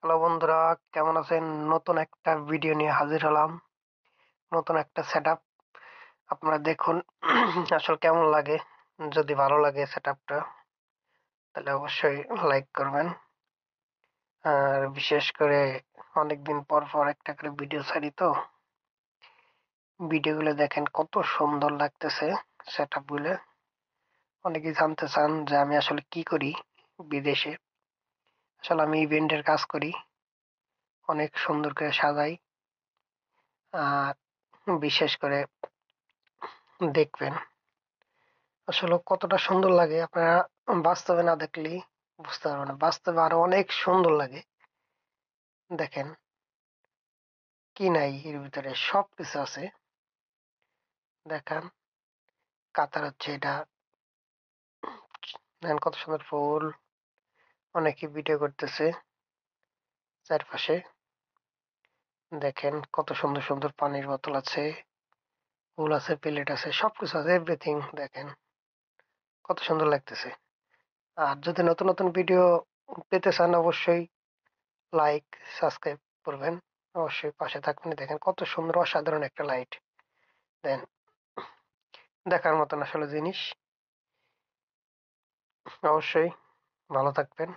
Hello বন্ধুরা, কেমন আছেন? নতুন একটা ভিডিও নিয়ে হাজির হলাম। নতুন একটা সেটআপ আপনারা দেখুন আসলে কেমন লাগে। যদি ভালো লাগে সেটআপটা তাহলে অবশ্যই লাইক করবেন। আর বিশেষ করে অনেকদিন পর পর একটা করে ভিডিও ছাড়ি তো ভিডিওগুলো দেখেন কত সুন্দর লাগতেছে সেটআপগুলো। অনেকেই জানতে চান যে আমি আসলে কি করি বিদেশে। আসলে আমি ইভেন্টের কাজ করি, অনেক সুন্দর করে সাজাই। আর বিশেষ করে দেখবেন আসলে কতটা সুন্দর লাগে আপনারা বাস্তবে না দেখলেই বুঝতে পারবেন না। বাস্তবে আরো অনেক সুন্দর লাগে। দেখেন কি নাই এর ভিতরে সবকিছু আছে। দেখান কাতার হচ্ছে এটা, দেখেন কত সুন্দর ফুল। অনেকে ভিডিও করতেছে চারপাশে। দেখেন কত সুন্দর সুন্দর পানির বোতল আছে, ফুল আছে, প্লেট আছে, সবকিছু আছে, এভরিথিং। দেখেন কত সুন্দর লাগতেছে। আর যদি নতুন নতুন ভিডিও পেতে চান অবশ্যই লাইক সাবস্ক্রাইব করবেন, অবশ্যই পাশে থাকবেন। দেখেন কত সুন্দর অসাধারণ একটা লাইট। দেন দেখার মতন আসলে জিনিস। অবশ্যই ভালো থাকবেন।